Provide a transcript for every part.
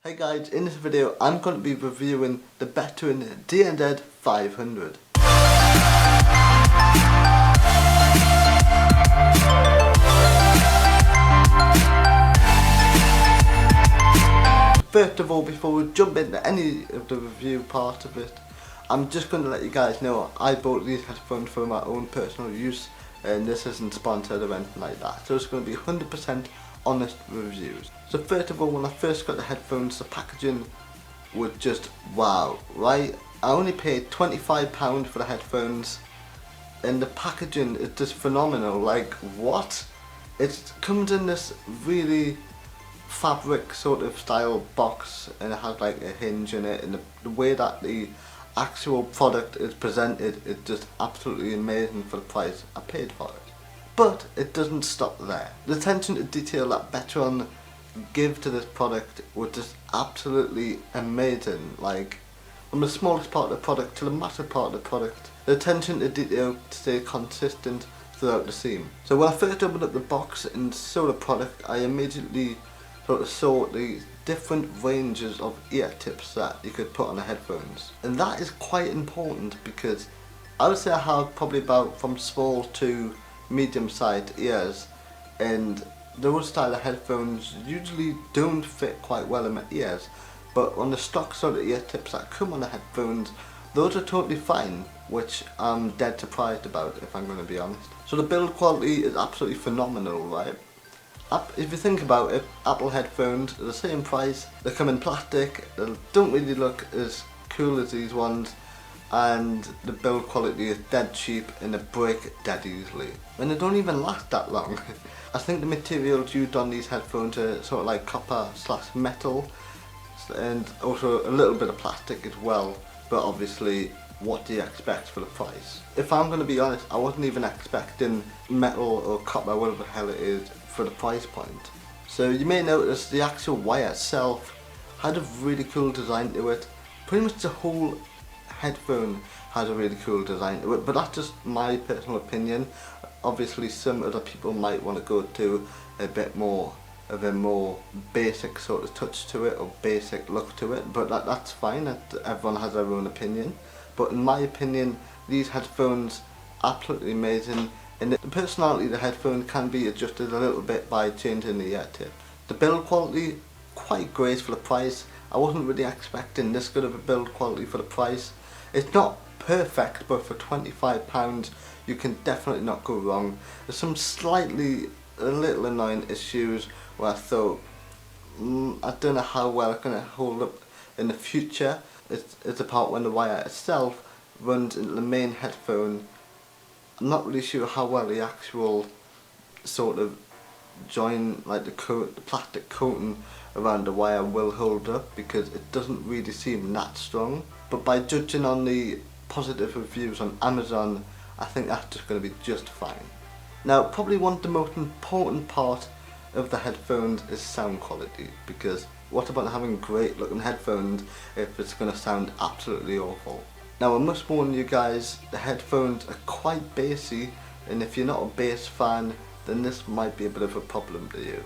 Hey guys, in this video I'm going to be reviewing the Betron DNZ500. First of all, before we jump into any of the review part of it, I'm just going to let you guys know I bought these headphones for my own personal use and this isn't sponsored or anything like that, so it's going to be 100% honest reviews. So first of all, when I first got the headphones, the packaging was just wow, right? I only paid £25 for the headphones and the packaging is just phenomenal. Like, what? It comes in this really fabric sort of style box and it has like a hinge in it, and the way that the actual product is presented is just absolutely amazing for the price I paid for it. But it doesn't stop there. The attention to detail that Betron give to this product was just absolutely amazing. Like, from the smallest part of the product to the massive part of the product, the attention to detail to stay consistent throughout the seam. So when I first opened up the box and saw the product, I immediately sort of saw the different ranges of ear tips that you could put on the headphones. And that is quite important because I would say I have probably about from small to medium-sized ears, and those style of headphones usually don't fit quite well in my ears, but on the stock sort of ear tips that come on the headphones, those are totally fine, which I'm dead surprised about if I'm going to be honest. So the build quality is absolutely phenomenal, right? If you think about it, Apple headphones are the same price, they come in plastic, they don't really look as cool as these ones, and the build quality is dead cheap and they break dead easily. And they don't even last that long. I think the materials used on these headphones are sort of like copper/metal and also a little bit of plastic as well, but obviously what do you expect for the price? If I'm going to be honest, I wasn't even expecting metal or copper, whatever the hell it is, for the price point. So you may notice the actual wire itself had a really cool design to it. Pretty much the whole headphone has a really cool design to it, but that's just my personal opinion. Obviously some other people might want to go to a bit more of a more basic sort of touch to it or basic look to it, but that's fine, everyone has their own opinion. But in my opinion, these headphones absolutely amazing, and the personality of the headphone can be adjusted a little bit by changing the ear tip. The build quality, quite great for the price. I wasn't really expecting this good of a build quality for the price. It's not perfect, but for £25 you can definitely not go wrong. There's some a little annoying issues where I thought, I don't know how well it's going to hold up in the future. It's the part when the wire itself runs into the main headphone. I'm not really sure how well the actual sort of join, like the plastic coating around the wire will hold up, because it doesn't really seem that strong. But by judging on the positive reviews on Amazon, I think that's just going to be just fine. Now, probably one of the most important part of the headphones is sound quality, because what about having great looking headphones if it's going to sound absolutely awful? Now I must warn you guys, the headphones are quite bassy, and if you're not a bass fan, then this might be a bit of a problem to you.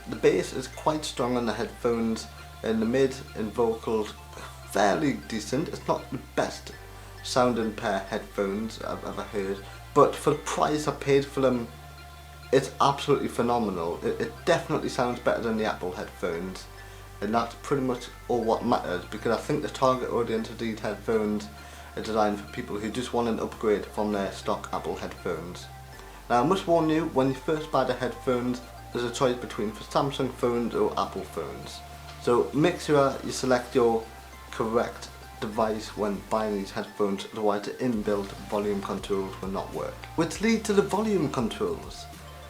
The bass is quite strong on the headphones, and the mid and vocals are fairly decent. It's not the best sounding pair of headphones I've ever heard, but for the price I paid for them, it's absolutely phenomenal. It definitely sounds better than the Apple headphones, and that's pretty much all what matters, because I think the target audience of these headphones are designed for people who just want an upgrade from their stock Apple headphones. Now I must warn you, when you first buy the headphones, there's a choice between Samsung phones or Apple phones. So make sure you select your correct device when buying these headphones, otherwise the inbuilt volume controls will not work. Which leads to the volume controls.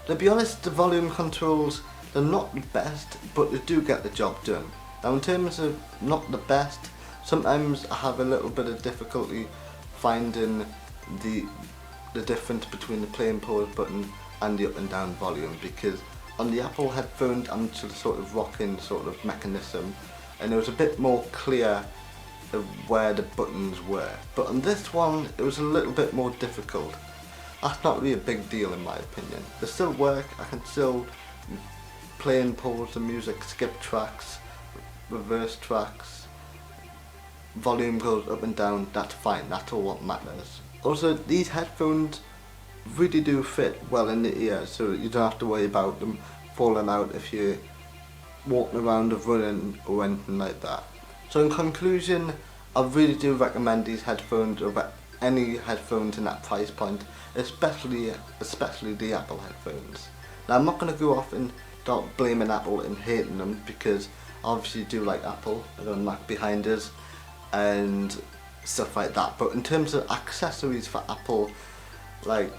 To be honest, the volume controls, they're not the best, but they do get the job done. Now in terms of not the best, sometimes I have a little bit of difficulty finding the difference between the play and pause button and the up and down volume, because on the Apple headphones I'm just sort of rocking sort of mechanism, and it was a bit more clear of where the buttons were. But on this one it was a little bit more difficult. That's not really a big deal in my opinion. They still work, I can still play and pause the music, skip tracks, reverse tracks, volume goes up and down, that's fine, that's all what matters. Also, these headphones really do fit well in the ear, so you don't have to worry about them falling out if you're walking around or running or anything like that. So in conclusion, I really do recommend these headphones over any headphones in that price point, especially the Apple headphones. Now I'm not going to go off and start blaming Apple and hating them, because obviously I do like Apple, I got a Mac behind us and stuff like that, but in terms of accessories for Apple, like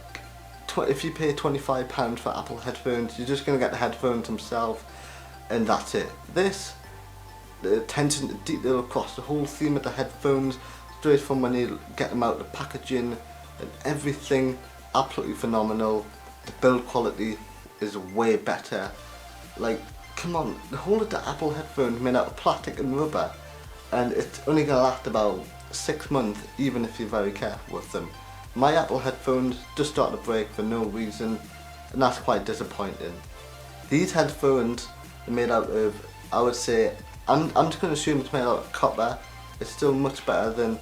if you pay £25 for Apple headphones, you're just going to get the headphones themselves and that's it. This, the attention to detail across the whole theme of the headphones, straight from when you get them out of the packaging and everything, absolutely phenomenal. The build quality is way better. Like, come on, the whole of the Apple headphones made out of plastic and rubber, and it's only going to last about 6 months, even if you're very careful with them. My Apple headphones just started to break for no reason, and that's quite disappointing. These headphones are made out of, I would say, I'm just going to assume it's made out of copper. It's still much better than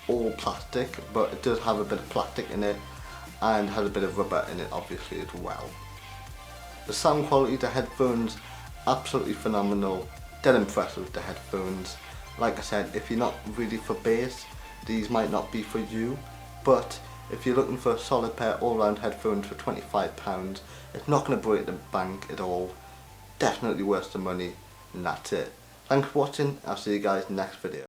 all plastic, but it does have a bit of plastic in it and has a bit of rubber in it obviously as well. The sound quality of the headphones, absolutely phenomenal. Dead impressed with the headphones. Like I said, if you're not really for bass, these might not be for you, but if you're looking for a solid pair all-round headphones for £25, it's not going to break the bank at all. Definitely worth the money, and that's it. Thanks for watching, I'll see you guys in the next video.